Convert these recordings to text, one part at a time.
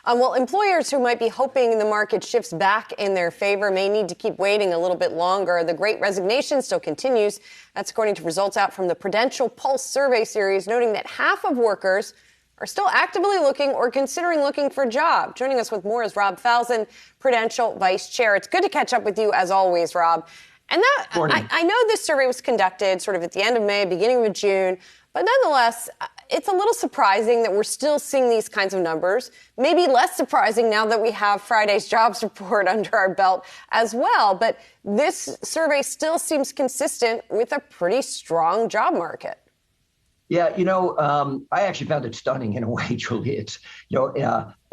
Well, employers who might be hoping the market shifts back in their favor may need to keep waiting a little bit longer. The Great Resignation still continues. That's according to results out from the Prudential Pulse survey series, noting that half of workers are still actively looking or considering looking for a job. Joining us with more is Rob Falzon, Prudential Vice Chair. It's good to catch up with you as always, Rob. And I know this survey was conducted sort of at the end of May, beginning of June, but nonetheless, it's a little surprising that we're still seeing these kinds of numbers. Maybe less surprising now that we have Friday's jobs report under our belt as well. But this survey still seems consistent with a pretty strong job market. Yeah, I actually found it stunning in a way, Julie. It's,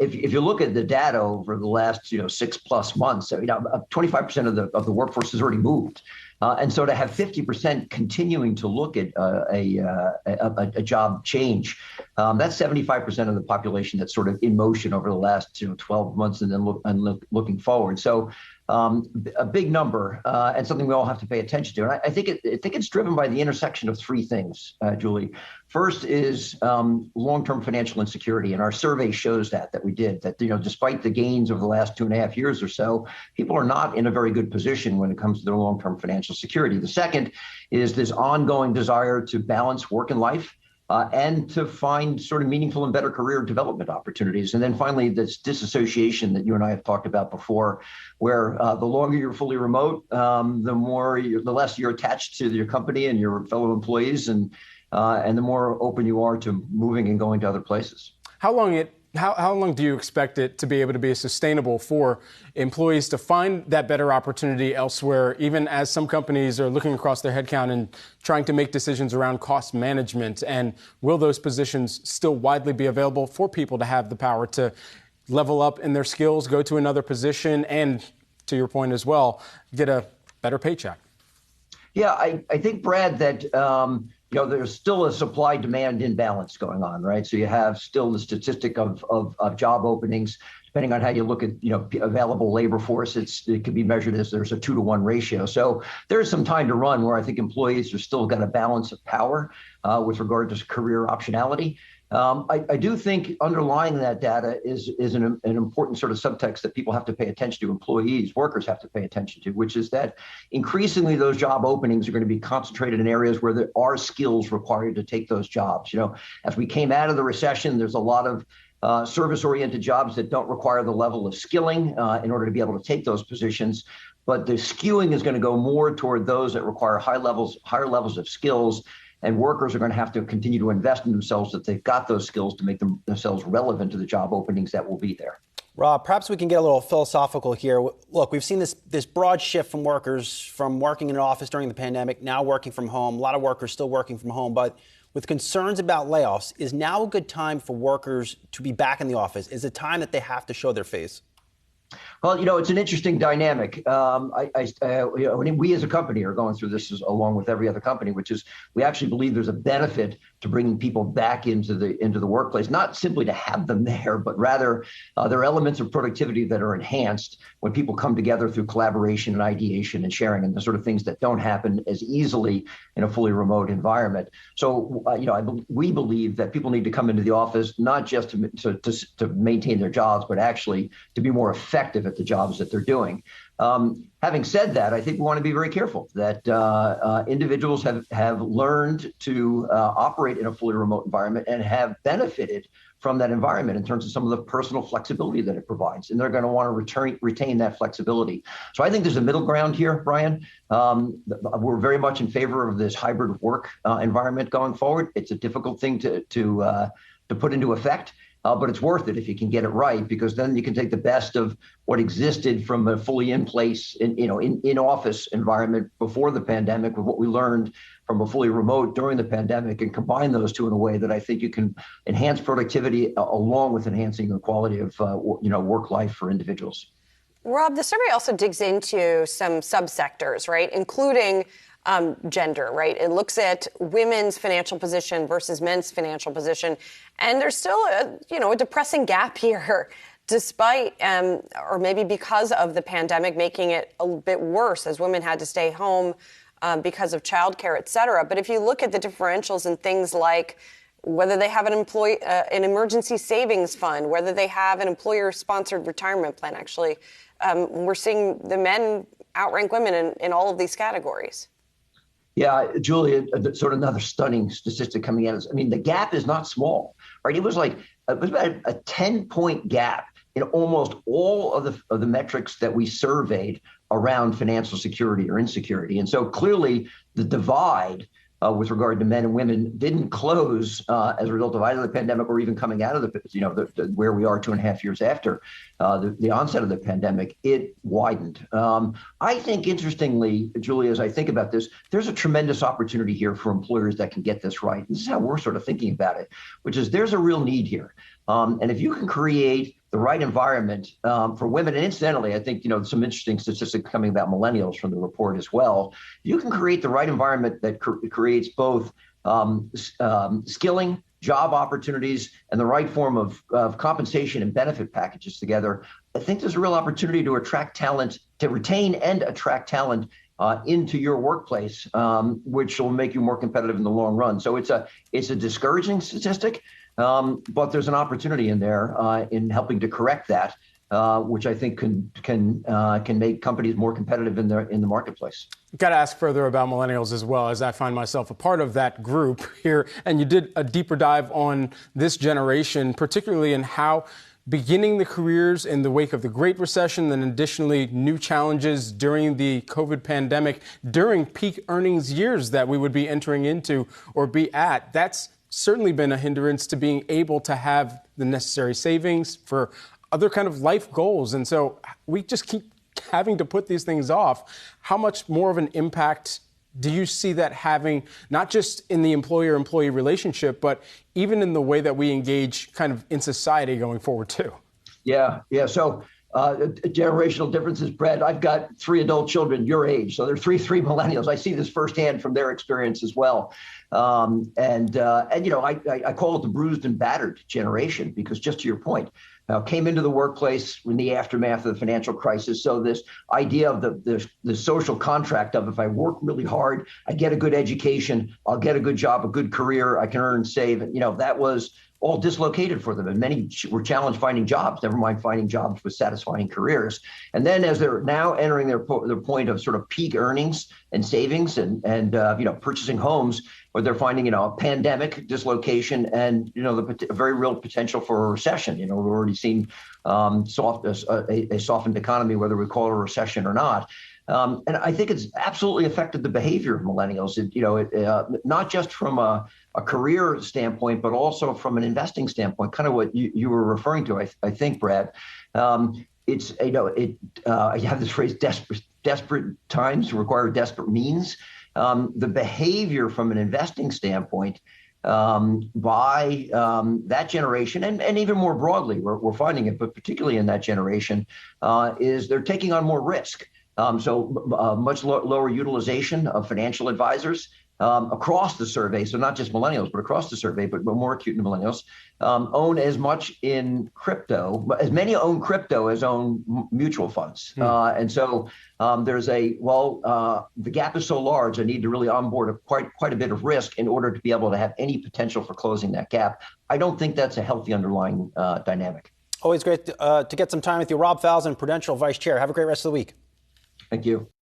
if you look at the data over the last, 6+ months, 25% of the workforce has already moved. And so to have 50% continuing to look at a job change, that's 75% of the population that's sort of in motion over the last 12 months and then looking forward. So a big number and something we all have to pay attention to. And I think it's driven by the intersection of three things, Julie. First is long-term financial insecurity. And our survey shows that we did, that, despite the gains over the last 2.5 years or so, people are not in a very good position when it comes to their long-term financial security. The second is this ongoing desire to balance work and life. And to find sort of meaningful and better career development opportunities. And then finally, this disassociation that you and I have talked about before, where the longer you're fully remote, the less you're attached to your company and your fellow employees, and the more open you are to moving and going to other places. How long do you expect it to be able to be sustainable for employees to find that better opportunity elsewhere, even as some companies are looking across their headcount and trying to make decisions around cost management? And will those positions still widely be available for people to have the power to level up in their skills, go to another position, and, to your point as well, get a better paycheck? Yeah, I think, Brad, that there's still a supply-demand imbalance going on, right? So you have still the statistic of job openings, depending on how you look at available labor force. It can be measured as there's a 2-to-1 ratio. So there's some time to run where I think employees are still got a balance of power with regard to career optionality. I do think underlying that data is an important sort of subtext that people have to pay attention to, workers have to pay attention to, which is that increasingly those job openings are going to be concentrated in areas where there are skills required to take those jobs. As we came out of the recession, there's a lot of service-oriented jobs that don't require the level of skilling in order to be able to take those positions. But the skewing is going to go more toward those that require higher levels of skills. And workers are going to have to continue to invest in themselves that they've got those skills to make themselves relevant to the job openings that will be there. Rob, perhaps we can get a little philosophical here. Look, we've seen this broad shift from workers from working in an office during the pandemic, now working from home. A lot of workers still working from home. But with concerns about layoffs, is now a good time for workers to be back in the office? Is it time that they have to show their face? Well, it's an interesting dynamic. We as a company are going through this along with every other company, which is we actually believe there's a benefit to bringing people back into the workplace, not simply to have them there, but rather there are elements of productivity that are enhanced when people come together through collaboration and ideation and sharing, and the sort of things that don't happen as easily in a fully remote environment. So, we believe that people need to come into the office not just to maintain their jobs, but actually to be more effective at the jobs that they're doing. Having said that, I think we want to be very careful that individuals have learned to operate in a fully remote environment and have benefited from that environment in terms of some of the personal flexibility that it provides. And they're going to want to retain that flexibility. So I think there's a middle ground here, Brian. We're very much in favor of this hybrid work environment going forward. It's a difficult thing to put into effect. But it's worth it if you can get it right, because then you can take the best of what existed from a fully in place in office environment before the pandemic with what we learned from a fully remote during the pandemic and combine those two in a way that I think you can enhance productivity along with enhancing the quality of work life for individuals. Rob, the survey also digs into some subsectors, right, including gender, right? It looks at women's financial position versus men's financial position. And there's still a depressing gap here, despite or maybe because of the pandemic making it a bit worse as women had to stay home because of childcare, et cetera. But if you look at the differentials in things like whether they have an emergency savings fund, whether they have an employer-sponsored retirement plan. Actually, we're seeing the men outrank women in all of these categories. Yeah, Julia, sort of another stunning statistic coming at us. I mean, the gap is not small, right? It was about a 10-point gap in almost all of the metrics that we surveyed around financial security or insecurity. And so clearly the divide with regard to men and women didn't close as a result of either the pandemic or even coming out of where we are 2.5 years after the onset of the pandemic. It widened. I think, interestingly, Julia, as I think about this, there's a tremendous opportunity here for employers that can get this right. This is how we're sort of thinking about it, which is there's a real need here. And if you can create the right environment for women, and incidentally, I think, some interesting statistics coming about millennials from the report as well. You can create the right environment that creates both skilling, job opportunities, and the right form of compensation and benefit packages together. I think there's a real opportunity to attract talent, to retain and attract talent into your workplace, which will make you more competitive in the long run. So it's a discouraging statistic. But there's an opportunity in there in helping to correct that, which I think can make companies more competitive in the marketplace. Got to ask further about millennials as well, as I find myself a part of that group here. And you did a deeper dive on this generation, particularly in how beginning the careers in the wake of the Great Recession, then additionally new challenges during the COVID pandemic, during peak earnings years that we would be entering into or be at. That's certainly been a hindrance to being able to have the necessary savings for other kind of life goals. And so we just keep having to put these things off. How much more of an impact do you see that having, not just in the employer-employee relationship, but even in the way that we engage kind of in society going forward too? Yeah. So generational differences, Brad. I've got 3 adult children your age, so they're three millennials. I see this firsthand from their experience as well. I call it the bruised and battered generation because, just to your point, came into the workplace in the aftermath of the financial crisis. So this idea of the social contract of if I work really hard, I get a good education, I'll get a good job, a good career, I can earn and save. That was all dislocated for them. And many were challenged finding jobs, never mind finding jobs with satisfying careers. And then as they're now entering their point of sort of peak earnings and savings and purchasing homes, where they're finding, a pandemic dislocation and, the very real potential for a recession. We've already seen a softened economy, whether we call it a recession or not. And I think it's absolutely affected the behavior of millennials, not just from a career standpoint, but also from an investing standpoint, kind of what you were referring to, I think, Brad. I have this phrase, desperate times require desperate means. The behavior from an investing standpoint by that generation, and even more broadly, we're finding it, but particularly in that generation, is they're taking on more risk. So much lower utilization of financial advisors across the survey. So not just millennials, but across the survey, but more acute in millennials, own as much in crypto, as many own crypto as own mutual funds. And so there's the gap is so large, I need to really onboard quite a bit of risk in order to be able to have any potential for closing that gap. I don't think that's a healthy underlying dynamic. Always great to get some time with you. Rob Falzon, Prudential Vice Chair. Have a great rest of the week. Thank you.